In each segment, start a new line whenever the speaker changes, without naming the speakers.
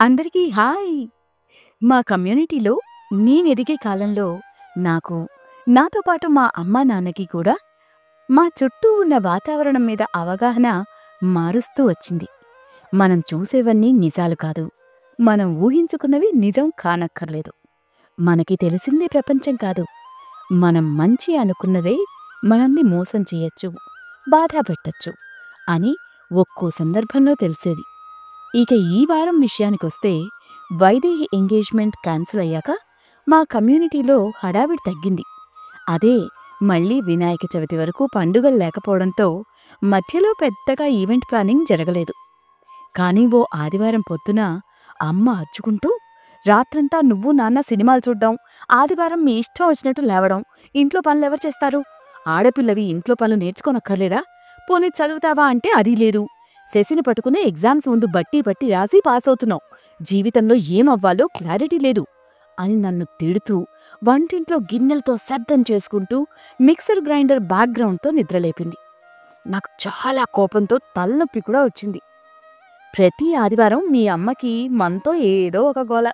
అందరికీ హాయ్! మా కమ్యూనిటీలో నేనెదిగే కాలంలో నాకు, నాతో పాటు మా అమ్మా నాన్నకి కూడా మా చుట్టూ ఉన్న వాతావరణం మీద అవగాహన మారుస్తూ వచ్చింది. మనం చూసేవన్నీ నిజాలు కాదు. మనం ఊహించుకున్నవి నిజం కానక్కర్లేదు. మనకి తెలిసిందే ప్రపంచం కాదు. మనం మంచి అనుకున్నదే మనల్ని మోసం చేయొచ్చు, బాధ పెట్టొచ్చు అని ఒక్కో సందర్భంలో తెలిసేది. ఇక ఈ వారం విషయానికొస్తే వైదేహి ఎంగేజ్మెంట్ క్యాన్సిల్ అయ్యాక మా కమ్యూనిటీలో హడావిడి తగ్గింది. అదే మళ్ళీ వినాయక చవితి వరకు పండుగలు లేకపోవడంతో మధ్యలో పెద్దగా ఈవెంట్ ప్లానింగ్ జరగలేదు. కానీ ఓ ఆదివారం పొద్దున అమ్మ అరుచుకుంటూ, రాత్రంతా నువ్వు నాన్న సినిమాలు చూడ్డం, ఆదివారం మీ ఇష్టం వచ్చినట్టు లేవడం, ఇంట్లో పనులెవరు చేస్తారు? ఆడపిల్లవి ఇంట్లో పనులు నేర్చుకోనక్కర్లేదా? పోనీ చదువుతావా అంటే అదీ లేదు. శశిని పట్టుకునే ఎగ్జామ్స్ ముందు బట్టి బట్టి రాసి పాసవుతున్నావు. జీవితంలో ఏమవ్వాలో క్లారిటీ లేదు అని నన్ను తిడుతూ వంటింట్లో గిన్నెలతో శబ్దం చేసుకుంటూ మిక్సర్ గ్రైండర్ బ్యాక్గ్రౌండ్తో నిద్రలేపింది. నాకు చాలా కోపంతో తలనొప్పి కూడా వచ్చింది. ప్రతి ఆదివారం మీ అమ్మకి మనతో ఏదో ఒక గోల.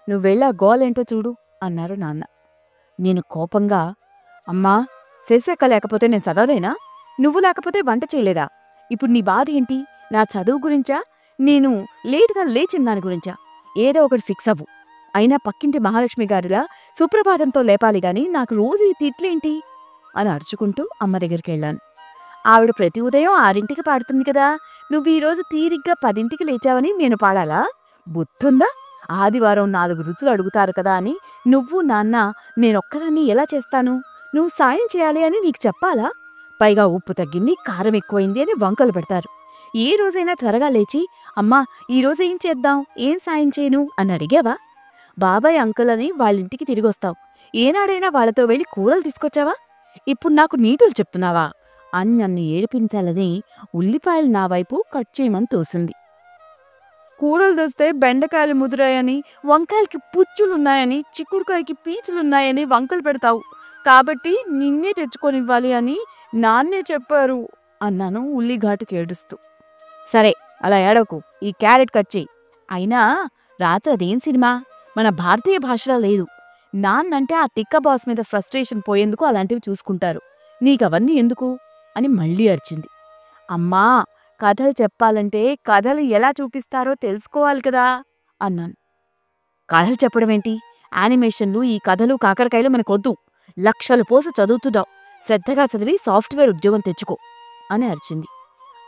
నువ్వెళ్ళి ఆ గోలేంటో చూడు అన్నారు నాన్న. నేను కోపంగా, అమ్మా, శశక్క లేకపోతే నేను చదవలేనా? నువ్వు లేకపోతే వంట చేయలేదా? ఇప్పుడు నీ బాధ ఏంటి? నా చదువు గురించా? నేను లేటుగా లేచిన దాని గురించా? ఏదో ఒకటి ఫిక్స్ అవ్వు. అయినా పక్కింటి మహాలక్ష్మి గారిలా సుప్రభాతంతో లేపాలి గాని నాకు రోజు ఈ తిట్లేంటి అని అరుచుకుంటూ అమ్మ దగ్గరికెళ్ళాను. ఆవిడ ప్రతి ఉదయం 6ంటికి పాడుతుంది కదా, నువ్వు ఈరోజు తీరిగ్గా 10ంటికి లేచావని నేను పాడాలా? బుద్ధుందా? ఆదివారం 4 రుచులు అడుగుతారు కదా అని నువ్వు నాన్న నేనొక్కదాన్ని ఎలా చేస్తాను? నువ్వు సాయం చేయాలి అని నీకు చెప్పాలా? పైగా ఉప్పు తగ్గింది, కారం ఎక్కువైంది అని వంకలు పెడతారు. ఏ రోజైనా త్వరగా లేచి, అమ్మా, ఈరోజు ఏం చేద్దాం, ఏం సాయం చేయను అని అడిగావా? బాబాయ్ అంకుల్ అని వాళ్ళింటికి తిరిగొస్తావు. ఏనాడైనా వాళ్లతో వెళ్ళి కూరలు తీసుకొచ్చావా? ఇప్పుడు నాకు నీతులు చెప్తున్నావా అని నన్ను ఏడిపించాలని ఉల్లిపాయలు నా వైపు కట్ చేయమని తోసింది. కూరలు తెస్తే బెండకాయలు ముదిరాయని, వంకాయలకి పుచ్చులున్నాయని, చిక్కుడుకాయకి పీచులున్నాయని వంకలు పెడతావు. కాబట్టి నిన్నే తెచ్చుకొనివ్వాలి అని నాన్నే చెప్పారు అన్నాను ఉల్లిఘాటుకి ఏడుస్తూ. సరే, అలా ఏడవకు, ఈ క్యారెట్ కట్ చెయ్యి. అయినా రాత్రి అదేం సినిమా? మన భారతీయ భాషలో లేదు. నాన్నంటే ఆ తిక్క బాస్ మీద ఫ్రస్ట్రేషన్ పోయేందుకు అలాంటివి చూసుకుంటారు. నీకవన్నీ ఎందుకు అని మళ్ళీ అరిచింది. అమ్మా, కథలు చెప్పాలంటే కథలు ఎలా చూపిస్తారో తెలుసుకోవాలి కదా అన్నాను. కథలు చెప్పడమేంటి? యానిమేషన్లు, ఈ కథలు కాకరకాయలు మనకొద్దు. లక్షలు పోసి చదువుతున్నావు. శ్రద్ధగా చదివి సాఫ్ట్వేర్ ఉద్యోగం తెచ్చుకో అని అరిచింది.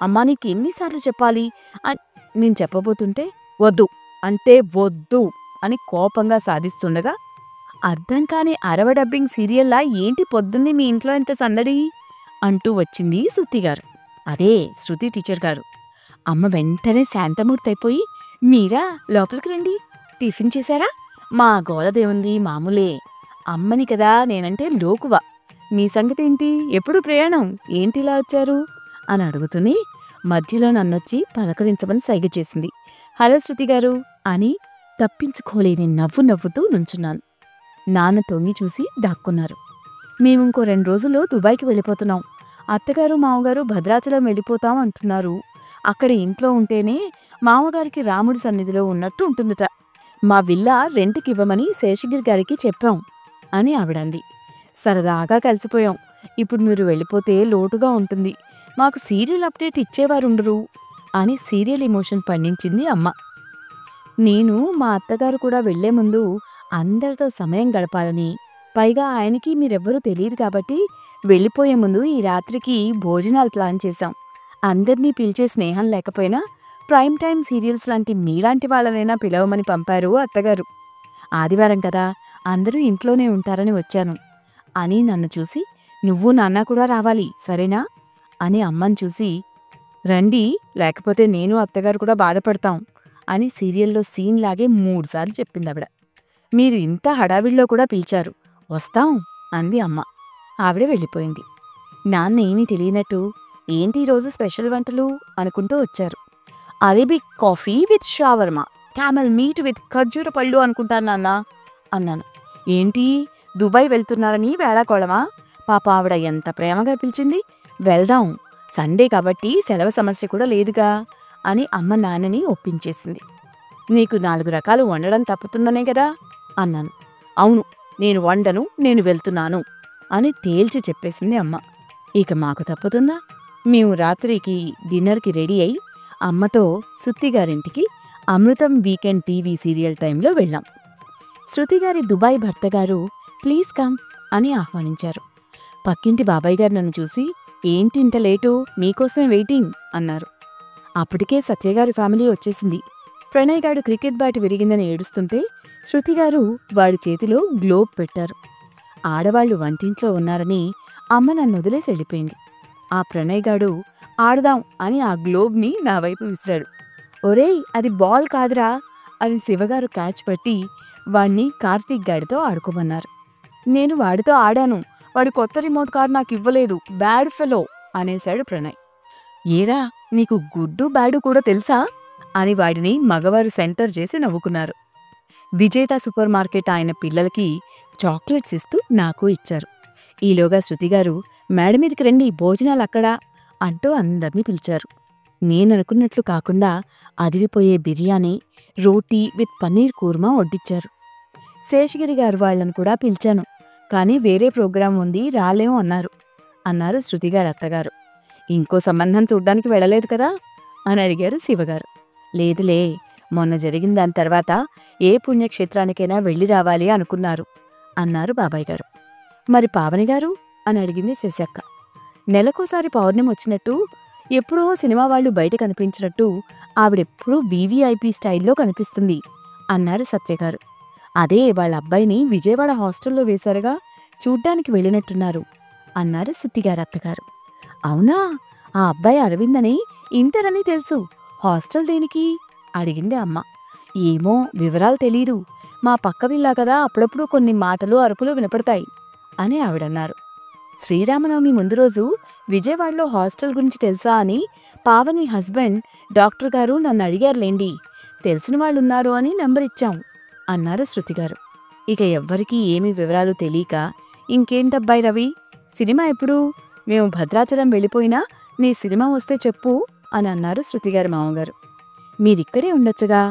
అమ్మా, నీకెన్నిసార్లు చెప్పాలి అని నేను చెప్పబోతుంటే, వద్దు అంటే వద్దు అని కోపంగా సాధిస్తుండగా, అర్థం కాని అరవ డబ్బింగ్ సీరియల్లా ఏంటి పొద్దున్నే మీ ఇంట్లో ఎంత సందడి అంటూ వచ్చింది శృతిగారు. అదే శృతి టీచర్ గారు. అమ్మ వెంటనే శాంతమూర్తయిపోయి, మీరా, లోపలికి రండి, టిఫిన్ చేశారా? మా గోలదేవుంది, మామూలే. అమ్మని కదా నేనంటే లోకువ. మీ సంగతేంటి? ఎప్పుడు ప్రయాణం? ఏంటిలా వచ్చారు అని అడుగుతూనే మధ్యలో నన్నొచ్చి పలకరించమని సైగ చేసింది. హలో శృతిగారు అని తప్పించుకోలేని నవ్వు నవ్వుతూ నుంచున్నాను. నాన్న తొంగి చూసి దాక్కున్నారు. మేమింకో 2 రోజుల్లో దుబాయ్కి వెళ్ళిపోతున్నాం. అత్తగారు మామగారు భద్రాచలం వెళ్ళిపోతాం అంటున్నారు. అక్కడ ఇంట్లో ఉంటేనే మామగారికి రాముడి సన్నిధిలో ఉన్నట్టు ఉంటుందట. మా విల్లా రెంట్కివ్వమని శేషగిరి గారికి చెప్పాం అని ఆవిడంది. సరదాగా కలిసిపోయాం. ఇప్పుడు మీరు వెళ్ళిపోతే లోటుగా ఉంటుంది. మాకు సీరియల్ అప్డేట్ ఇచ్చేవారుండరు అని సీరియల్ ఎమోషన్ పండించింది అమ్మ. నేను మా అత్తగారు కూడా వెళ్లే ముందు అందరితో సమయం గడపాలని, పైగా ఆయనకి మీరెవ్వరూ తెలియదు కాబట్టి వెళ్ళిపోయే ముందు ఈ రాత్రికి భోజనాలు ప్లాన్ చేశాం. అందర్నీ పిలిచే స్నేహం లేకపోయినా ప్రైమ్ టైమ్ సీరియల్స్ లాంటి మీలాంటి వాళ్ళనైనా పిలవమని పంపారు అత్తగారు. ఆదివారం కదా, అందరూ ఇంట్లోనే ఉంటారని వచ్చాను అని నన్ను చూసి, నువ్వు నాన్న కూడా రావాలి, సరేనా అని అమ్మని చూసి, రండి, లేకపోతే నేను అత్తగారు కూడా బాధపడతాం అని సీరియల్లో సీన్ లాగే 3 సార్లు చెప్పిందావిడ. మీరు ఇంత హడావిడిలో కూడా పిలిచారు, వస్తాం అంది అమ్మ. ఆవిడ వెళ్ళిపోయింది. నాన్న ఏమీ తెలియనట్టు, ఏంటి ఈరోజు స్పెషల్ వంటలు అనుకుంటూ వచ్చారు. Arabic coffee with shawarma, camel meat with ఖర్జూర పళ్ళు అనుకుంటాను నాన్న అన్నాను. ఏంటి, దుబాయ్ వెళ్తున్నారని వేళాకోళమా? పాప ఆవిడ ఎంత ప్రేమగా పిలిచింది. వెళ్దాం, సండే కాబట్టి సెలవు సమస్య కూడా లేదుగా అని అమ్మ నాన్నని ఒప్పించేసింది. నీకు 4 రకాలు వండడం తప్పుతుందనే కదా అన్నాను. అవును, నేను వండను, నేను వెళ్తున్నాను అని తేల్చి చెప్పేసింది అమ్మ. ఇక మాకు తప్పుతుందా? మేము రాత్రికి డిన్నర్కి రెడీ అయి అమ్మతో శృతిగారింటికి అమృతం వీకెండ్ టీవీ సీరియల్ టైంలో వెళ్ళాం. శృతిగారి దుబాయ్ భర్తగారు ప్లీజ్ కమ్ అని ఆహ్వానించారు. పక్కింటి బాబాయ్ గారు నన్ను చూసి ఏంటి ఇంత లేటు, మీకోసమే వెయిటింగ్ అన్నారు. అప్పటికే సత్యగారి ఫ్యామిలీ వచ్చేసింది. ప్రణయ్ గారు క్రికెట్ బ్యాట్ విరిగిందని ఏడుస్తుంటే శృతిగారు వాడి చేతిలో గ్లోబ్ పెట్టారు. ఆడవాళ్లు వంటింట్లో ఉన్నారని అమ్మ నన్ను వదిలేసి వెళ్ళిపోయింది. ఆ ప్రణయ్ గాడు ఆడదాం అని ఆ గ్లోబ్ని నా వైపు విసిరాడు. ఒరేయ్, అది బాల్ కాదురా అని శివగారు క్యాచ్ పట్టి వాణ్ణి కార్తీక్ గాడితో ఆడుకోమన్నారు. నేను వాడితో ఆడాను, వాడి కొత్త రిమోట్ కార్ నాకు ఇవ్వలేదు, బ్యాడ్ ఫెలో అనేశాడు ప్రణయ్. ఏరా, నీకు గుడ్డు బ్యాడు కూడా తెలుసా అని వాడిని మగవారు సెంటర్ చేసి నవ్వుకున్నారు. విజేత సూపర్ మార్కెట్ ఆయన పిల్లలకి చాక్లెట్స్ ఇస్తూ నాకు ఇచ్చారు. ఈలోగా శృతిగారు మేడ మీదకి రండి, భోజనాలక్కడా అంటూ అందర్నీ పిలిచారు. నేననుకున్నట్లు కాకుండా అదిరిపోయే బిర్యానీ, రోటీ విత్ పన్నీర్ కూర్మా వడ్డిచ్చారు. శేషగిరి గారు వాళ్లను కూడా పిలిచాను, కానీ వేరే ప్రోగ్రాం ఉంది, రాలేం అన్నారు శృతిగారి అత్తగారు. ఇంకో సంబంధం చూడ్డానికి వెళ్ళలేదు కదా అని అడిగారు శివగారు. లేదులే, మొన్న జరిగిన దాని తర్వాత ఏ పుణ్యక్షేత్రానికైనా వెళ్ళి రావాలి అనుకున్నారు అన్నారు బాబాయ్ గారు. మరి పావనిగారు అని అడిగింది శశక్క. నెలకోసారి పౌర్ణమి వచ్చినట్టు, ఎప్పుడో సినిమా వాళ్లు బయట కనిపించినట్టు ఆవిడెప్పుడూ వీవీఐపీ స్టైల్లో కనిపిస్తుంది అన్నారు సత్యగారు. అదే వాళ్ళ అబ్బాయిని విజయవాడ హాస్టల్లో వేశారుగా, చూడ్డానికి వెళ్ళినట్టున్నారు అన్నారు శృతిగారి అత్తగారు. అవునా, ఆ అబ్బాయి అరవింద్ అని, ఇంటర్ అని తెలుసు, హాస్టల్ దేనికి అడిగింది అమ్మ. ఏమో, వివరాలు తెలీదు, మా పక్క విల్లా కదా, అప్పుడప్పుడు కొన్ని మాటలు అరుపులు వినపడతాయి అని ఆవిడన్నారు. శ్రీరామనవమి ముందు రోజు విజయవాడలో హాస్టల్ గురించి తెలుసా అని పావని హస్బెండ్ డాక్టర్ గారు నన్ను అడిగారులేండి, తెలిసిన వాళ్ళున్నారు అని నంబరిచ్చాం అన్నారు శృతిగారు. ఇక ఎవ్వరికీ ఏమీ వివరాలు తెలియక, ఇంకేంటబ్బాయి రవి, సినిమా ఎప్పుడు? మేము భద్రాచలం వెళ్ళిపోయినా నీ సినిమా వస్తే చెప్పు అని అన్నారు శృతిగారి మామగారు. మీరిక్కడే ఉండొచ్చుగా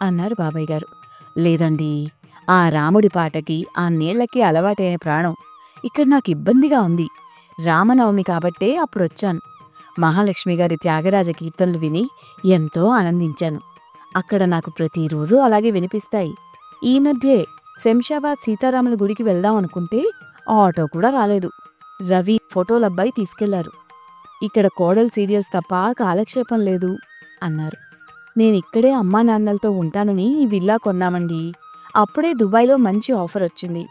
అన్నారు బాబాయ్ గారు. లేదండి, ఆ రాముడి పాటకి ఆ నీళ్లకి అలవాటైన ప్రాణం, ఇక్కడ నాకు ఇబ్బందిగా ఉంది. రామనవమి కాబట్టే అప్పుడొచ్చాను. మహాలక్ష్మి గారి త్యాగరాజ కీర్తనలు విని ఎంతో ఆనందించాను. అక్కడ నాకు ప్రతిరోజూ అలాగే వినిపిస్తాయి. ఈ మధ్యే శంషాబాద్ సీతారాముల గుడికి వెళ్దాం అనుకుంటే ఆటో కూడా రాలేదు. రవి ఫోటోలబ్బాయి తీసుకెళ్లారు. ఇక్కడ కోడల్ సీరియల్స్ తప్ప కాలక్షేపం లేదు అన్నారు. నేనిక్కడే అమ్మా నాన్నలతో ఉంటానని ఈ విల్లా కొన్నామండి. అప్పుడే దుబాయ్లో మంచి ఆఫర్ వచ్చింది.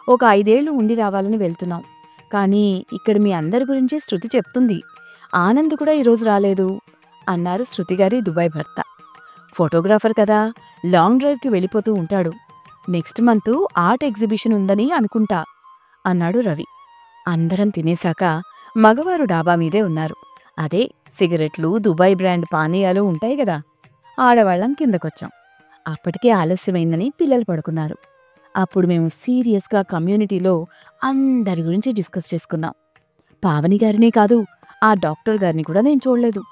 ఒక 5 ఏళ్లు ఉండి రావాలని వెళ్తున్నాం. కానీ ఇక్కడ మీ అందరి గురించి శృతి చెప్తుంది. ఆనంద్ కూడా ఈరోజు రాలేదు అన్నారు శృతిగారి దుబాయ్ భర్త. ఫోటోగ్రాఫర్ కదా, లాంగ్ డ్రైవ్కి వెళ్ళిపోతూ ఉంటాడు. నెక్స్ట్ మంత్ ఆర్ట్ ఎగ్జిబిషన్ ఉందని అనుకుంటా అన్నాడు రవి. అందరం తినేశాక మగవారు డాబా మీదే ఉన్నారు. అదే సిగరెట్లు, దుబాయ్ బ్రాండ్ పానీయాలు ఉంటాయి గదా. ఆడవాళ్లం కిందకొచ్చాం. అప్పటికే ఆలస్యమైందని పిల్లలు పడుకున్నారు. అప్పుడు మేము సీరియస్గా కమ్యూనిటీలో అందరి గురించి డిస్కస్ చేసుకున్నాం. పావని గారినే కాదు, ఆ డాక్టర్ గారిని కూడా నేను చూడలేదు.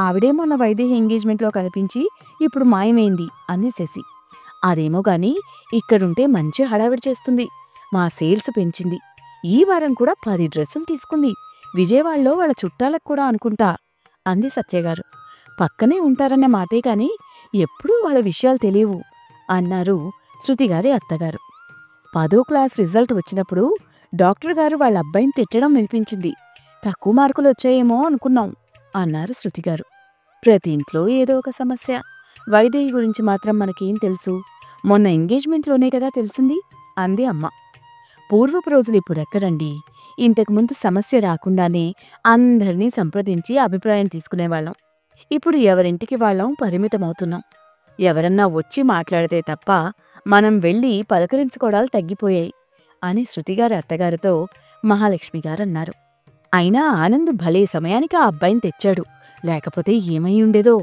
ఆవిడే మొన్న వైదేహి ఎంగేజ్మెంట్లో కనిపించి ఇప్పుడు మాయమైంది అంది శశి. అదేమో గాని ఇక్కడుంటే మంచి హడావిడి చేస్తుంది, మా సేల్స్ పెంచింది. ఈ వారం కూడా 10 డ్రెస్సులు తీసుకుంది. విజయవాడలో వాళ్ళ చుట్టాలకు కూడా అనుకుంటా అంది సత్యగారు. పక్కనే ఉంటారన్న మాటే కాని ఎప్పుడూ వాళ్ళ విషయాలు తెలియవు అన్నారు శృతిగారి అత్తగారు. 10వ క్లాస్ రిజల్ట్ వచ్చినప్పుడు డాక్టర్ గారు వాళ్ళ అబ్బాయిని తిట్టడం వినిపించింది. తక్కువ మార్కులు వచ్చాయేమో అనుకున్నాం అన్నారు శృతిగారు. ప్రతి ఇంట్లో ఏదో ఒక సమస్య. వైదేహి గురించి మాత్రం మనకేం తెలుసు, మొన్న ఎంగేజ్మెంట్లోనే కదా తెలిసింది అంది అమ్మ. పూర్వపు రోజులు ఇప్పుడెక్కడండి. ఇంతకుముందు సమస్య రాకుండానే అందర్నీ సంప్రదించి అభిప్రాయం తీసుకునేవాళ్ళం. ఇప్పుడు ఎవరింటికి వాళ్ళం పరిమితమవుతున్నాం. ఎవరన్నా వచ్చి మాట్లాడితే తప్ప మనం వెళ్ళి పలకరించుకోవడాలు తగ్గిపోయాయి అని శృతిగారి అత్తగారితో మహాలక్ష్మి గారన్నారు. అయినా ఆనంద్ భలే సమయానికి ఆ అబ్బాయిని తెచ్చాడు, లేకపోతే ఏమై ఉండేదో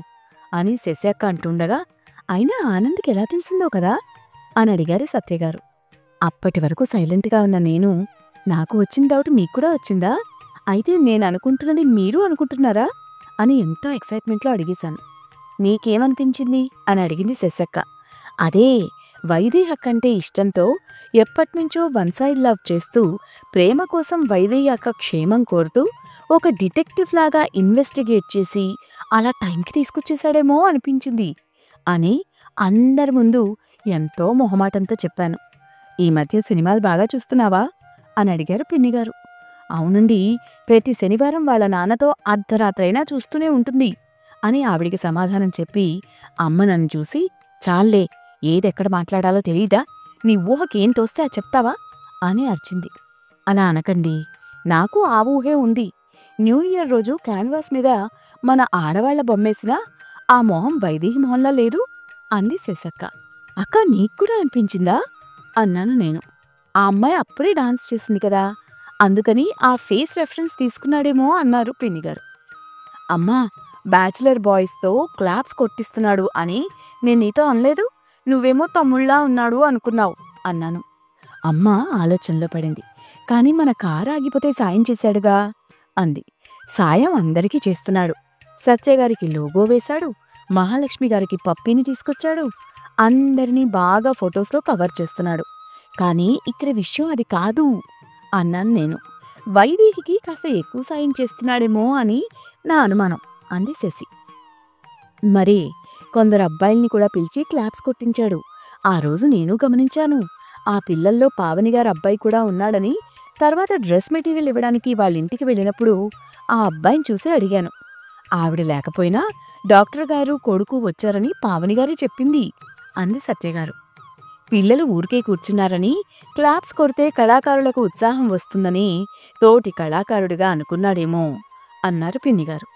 అని శశక్క అంటుండగా, అయినా ఆనంద్కి ఎలా తెలిసిందో కదా అని అడిగారు సత్యగారు. అప్పటి వరకు సైలెంట్గా ఉన్న నేను, నాకు వచ్చిన డౌట్ మీక్కూడా వచ్చిందా? అయితే నేననుకుంటున్నది మీరు అనుకుంటున్నారా అని ఎంతో ఎక్సైట్మెంట్లో అడిగేశాను. నీకేమనిపించింది అని అడిగింది శశక్క. అదే వైదేహి అక్కంటే ఇష్టంతో ఎప్పటినుంచో వన్ సైడ్ లవ్ చేస్తూ ప్రేమ కోసం వైదేహి అక్క క్షేమం కోరుతూ ఒక డిటెక్టివ్ లాగా ఇన్వెస్టిగేట్ చేసి అలా టైంకి తీసుకొచ్చేశాడేమో అనిపించింది అని అందరి ముందు ఎంతో మొహమాటంతో చెప్పాను. ఈ మధ్య సినిమాలు బాగా చూస్తున్నావా అని అడిగారు పిన్నిగారు. అవునండి, ప్రతి శనివారం వాళ్ళ నాన్నతో అర్ధరాత్రైనా చూస్తూనే ఉంటుంది అని ఆవిడికి సమాధానం చెప్పి అమ్మ నన్ను చూసి, చాల్లే, ఏదెక్కడ మాట్లాడాలో తెలీదా, నీ ఊహకేం తోస్తే అది చెప్తావా అని అరిచింది. అలా అనకండి, నాకు ఆ ఊహే ఉంది. న్యూ ఇయర్ రోజు క్యాన్వాస్ మీద మన ఆడవాళ్ల బొమ్మేసినా ఆ మొహం వైదేహి మొహంలా లేదు అంది శశక్క. అక్క, నీక్కూడా అనిపించిందా అన్నాను నేను. ఆ అమ్మాయి అప్పుడే డాన్స్ చేసింది కదా, అందుకని ఆ ఫేస్ రెఫరెన్స్ తీసుకున్నాడేమో అన్నారు పిన్నిగారు. అమ్మా, బ్యాచిలర్ బాయ్స్తో క్లాప్స్ కొట్టిస్తున్నాడు అని నేను నీతో అనలేదు, నువ్వేమో తమ్ముళ్లా ఉన్నాడు అనుకున్నావు అన్నాను. అమ్మ ఆలోచనలో పడింది. కాని మన కారు ఆగిపోతే సాయం చేశాడుగా అంది. సాయం అందరికీ చేస్తున్నాడు. సత్యగారికి లోగో వేశాడు, మహాలక్ష్మి గారికి పప్పీని తీసుకొచ్చాడు, అందరినీ బాగా ఫొటోస్లో కవర్ చేస్తున్నాడు. కానీ ఇక్కడ విషయం అది కాదు అన్నాను నేను. వైదేహికి కాస్త ఎక్కువ సాయం చేస్తున్నాడేమో అని నా అనుమానం అంది శశి. మరి కొందరు అబ్బాయిల్ని కూడా పిలిచి క్లాప్స్ కొట్టించాడు. ఆ రోజు నేను గమనించాను. ఆ పిల్లల్లో పావనిగారు అబ్బాయి కూడా ఉన్నాడని తర్వాత డ్రెస్ మెటీరియల్ ఇవ్వడానికి వాళ్ళింటికి వెళ్ళినప్పుడు ఆ అబ్బాయిని చూసి అడిగాను. ఆవిడ లేకపోయినా డాక్టర్ గారు కొడుకు వచ్చారని పావనిగారే చెప్పింది అంది సత్యగారు. పిల్లలు ఊరికే కూర్చున్నారని క్లాప్స్ కొడితే కళాకారులకు ఉత్సాహం వస్తుందని తోటి కళాకారుడిగా అనుకున్నాడేమో అన్నారు పిన్నిగారు.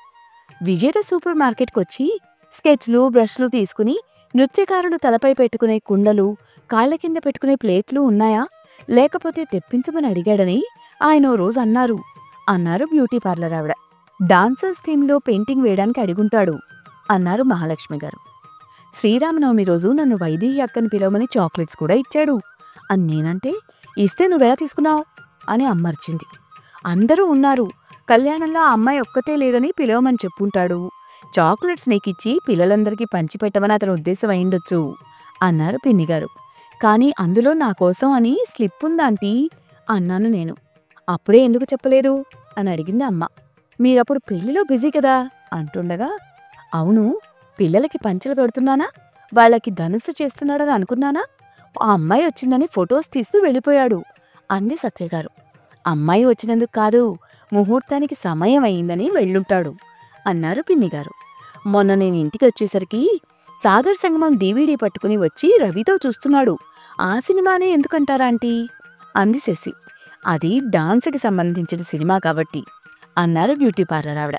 విజేత సూపర్ మార్కెట్కొచ్చి స్కెచ్లు బ్రష్లు తీసుకుని నృత్యకారుడు తలపై పెట్టుకునే కుండలు, కాళ్ల కింద పెట్టుకునే ప్లేట్లు ఉన్నాయా లేకపోతే తెప్పించమని అడిగాడని ఆయన ఓ రోజు అన్నారు బ్యూటీ పార్లర్ ఆవిడ. డాన్సర్స్ థీమ్లో పెయింటింగ్ వేయడానికి అడుగుంటాడు అన్నారు మహాలక్ష్మి గారు. శ్రీరామనవమి రోజు నన్ను వైదేహి అక్కని పిలవమని చాక్లెట్స్ కూడా ఇచ్చాడు అని నేనంటే, ఇస్తే నువ్వెలా తీసుకున్నావు అని అమ్మర్చింది. అందరూ ఉన్నారు, కళ్యాణంలో ఆ అమ్మాయి ఒక్కతే లేదని పిలవమని చెప్పుంటాడు, చాక్లెట్స్ నీకిచ్చి పిల్లలందరికీ పంచిపెట్టమని అతని ఉద్దేశం అయిండొచ్చు అన్నారు పిన్నిగారు. కానీ అందులో నా కోసం అని స్లిప్ ఉందాంటీ అన్నాను నేను. అప్పుడే ఎందుకు చెప్పలేదు అని అడిగింది అమ్మ. మీరప్పుడు పెళ్లిలో బిజీ కదా అంటుండగా, అవును, పిల్లలకి పంచెలు పెడుతున్నానా, వాళ్ళకి ధనుస్సు చేస్తున్నాడని అనుకున్నానా, ఆ అమ్మాయి వచ్చిందని ఫొటోస్ తీస్తూ వెళ్ళిపోయాడు అంది సత్యగారు. అమ్మాయి వచ్చినందుకు కాదు, ముహూర్తానికి సమయం అయిందని వెళ్ళుంటాడు అన్నారు పిన్నిగారు. మొన్న నేను ఇంటికి వచ్చేసరికి సాగర్ సంగమం DVD పట్టుకుని వచ్చి రవితో చూస్తున్నాడు, ఆ సినిమానే ఎందుకంటారా ఆంటీ అంది శశి. అది డాన్స్కి సంబంధించిన సినిమా కాబట్టి అన్నారు బ్యూటీ పార్లర్ ఆవిడ.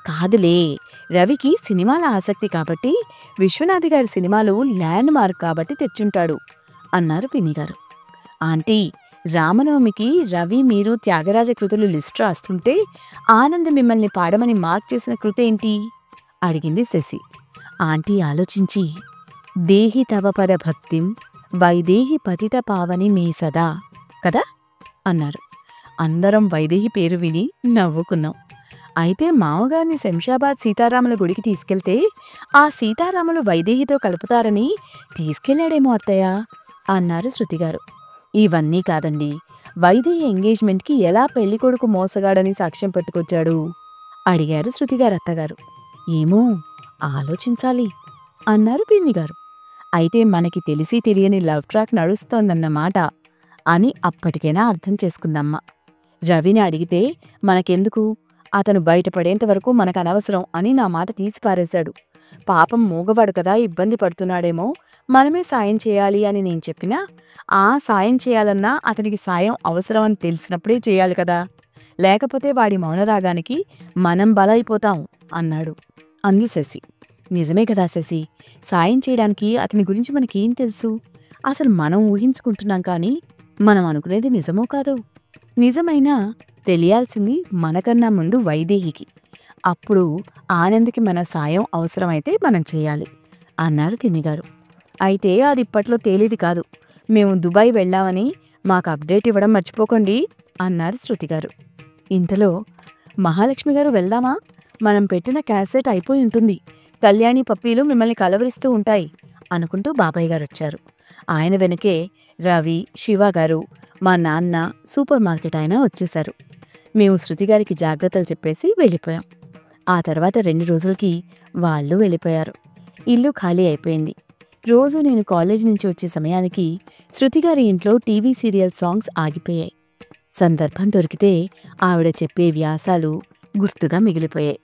కాదులే, రవికి సినిమాల ఆసక్తి కాబట్టి విశ్వనాథ్ గారి సినిమాలు ల్యాండ్ మార్క్ కాబట్టి తెచ్చుంటాడు అన్నారు పిన్నిగారు. ఆంటీ, రామనవమికి రవి మీరు త్యాగరాజ కృతులు లిస్ట్ రాస్తుంటే ఆనంద్ మిమ్మల్ని పాడమని మార్క్ చేసిన కృతేంటి అడిగింది శశి. ఆంటీ ఆలోచించి, దేహి తవ పద భక్తిం వైదేహి పతిత పావని మే సదా కదా అన్నారు. అందరం వైదేహి పేరు విని నవ్వుకున్నాం. అయితే మామగారిని శంషాబాద్ సీతారాముల గుడికి తీసుకెళ్తే ఆ సీతారాములు వైదేహితో కలుపుతారని తీసుకెళ్లాడేమో అత్తయ్య అన్నారు శృతిగారు. ఇవన్నీ కాదండి, వైదేహి ఎంగేజ్మెంట్కి ఎలా పెళ్లికొడుకు మోసగాడని సాక్ష్యం పట్టుకొచ్చాడు అడిగారు శృతిగారు అత్తగారు. ఏమో ఆలోచించాలి అన్నారు పిన్నిగారు. అయితే మనకి తెలిసి తెలియని లవ్ ట్రాక్ నడుస్తోందన్నమాట అని అప్పటికైనా అర్థం చేసుకుందమ్మ. రవిని అడిగితే మనకెందుకు, అతను బయటపడేంతవరకు మనకనవసరం అని నా మాట తీసిపారేశాడు. పాపం మూగవాడు కదా, ఇబ్బంది పడుతున్నాడేమో, మనమే సాయం చేయాలి అని నేను చెప్పినా, ఆ సాయం చేయాలన్నా అతనికి సాయం అవసరమని తెలిసినప్పుడే చేయాలి కదా, లేకపోతే వాడి మౌనరాగానికి మనం బలైపోతాం అన్నాడు అంది శశి. నిజమే కదా శశి, సాయం చేయడానికి అతని గురించి మనకేం తెలుసు, అసలు మనం ఊహించుకుంటున్నాం కానీ మనం అనుకునేది నిజమో కాదు. నిజమైనా తెలియాల్సింది మనకన్నా ముందు వైదేహికి, అప్పుడు ఆనంద్కి మన సాయం అవసరమైతే మనం చేయాలి అన్నారు పిన్నిగారు. అయితే అది ఇప్పట్లో తేలిది కాదు, మేము దుబాయ్ వెళ్ళామని మాకు అప్డేట్ ఇవ్వడం మర్చిపోకండి అన్నారు శృతిగారు. ఇంతలో మహాలక్ష్మి గారు, వెళ్దామా, మనం పెట్టిన క్యాసెట్ అయిపోయి ఉంటుంది, కళ్యాణి పప్పీలు మిమ్మల్ని కలవరిస్తూ ఉంటాయి అనుకుంటూ బాబాయ్ గారొచ్చారు. ఆయన వెనకే రవి, శివ గారు, మా నాన్న, సూపర్ మార్కెట్ ఆయన వచ్చేశారు. మేము శృతి గారికి జాగ్రత్తలు చెప్పేసి వెళ్ళిపోయాం. ఆ తర్వాత 2 రోజులకి వాళ్ళు వెళ్ళిపోయారు. ఇల్లు ఖాళీ అయిపోయింది. రోజూ నేను కాలేజీ నుంచి వచ్చే సమయానికి శృతిగారి ఇంట్లో టీవీ సీరియల్ సాంగ్స్ ఆగిపోయాయి. సందర్భం దొరికితే ఆవిడ చెప్పే వ్యాసాలు గుర్తుగా మిగిలిపోయాయి.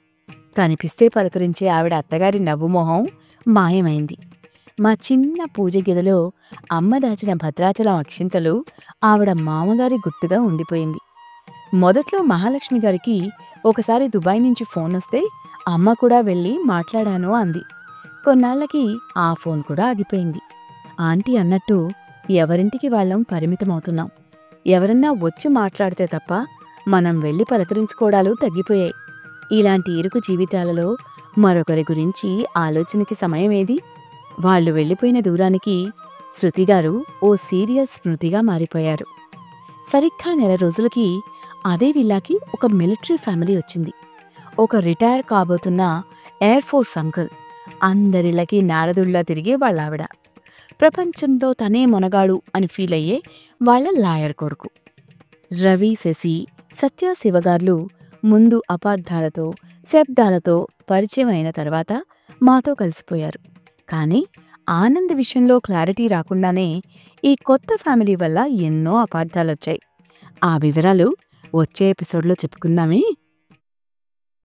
కనిపిస్తే పలకరించే ఆవిడ అత్తగారి నవ్వుమొహం మాయమైంది. మా చిన్న పూజ గదిలో అమ్మ దాచిన భద్రాచలం అక్షింతలు ఆవిడ మామగారి గుర్తుగా ఉండిపోయింది. మొదట్లో మహాలక్ష్మి గారికి ఒకసారి దుబాయ్ నుంచి ఫోన్ వస్తే అమ్మ కూడా వెళ్ళి మాట్లాడాను అంది. కొన్నాళ్లకి ఆ ఫోన్ కూడా ఆగిపోయింది. ఆంటీ అన్నట్టు ఎవరింటికి వాళ్ళం పరిమితమవుతున్నాం. ఎవరన్నా వచ్చి మాట్లాడితే తప్ప మనం వెళ్ళి పలకరించుకోవడాలు తగ్గిపోయాయి. ఇలాంటి ఇరుకు జీవితాలలో మరొకరి గురించి ఆలోచనకి సమయమేది? వాళ్ళు వెళ్ళిపోయిన దూరానికి శృతిగారు ఓ సీరియస్ స్మృతిగా మారిపోయారు. సరిగ్గా 1 రోజులకి అదే విల్లాకి ఒక మిలిటరీ ఫ్యామిలీ వచ్చింది. ఒక రిటైర్ కాబోతున్న ఎయిర్ ఫోర్స్ అంకుల్. అందరిళ్ళకి నారదుళ్లా తిరిగే వాళ్ళావిడ. ప్రపంచంతో తనే మొనగాడు అని ఫీల్ అయ్యే వాళ్ళ లాయర్ కొడుకు. రవి, శశి, సత్య, శివగార్లు ముందు అపార్థాలతో, శబ్దాలతో పరిచయం అయిన తర్వాత మాతో కలిసిపోయారు. కానీ ఆనంద్ విషయంలో క్లారిటీ రాకుండానే ఈ కొత్త ఫ్యామిలీ వల్ల ఎన్నో అపార్థాలొచ్చాయి. ఆ వివరాలు వచ్చే ఎపిసోడ్లో చెప్పుకుందామే.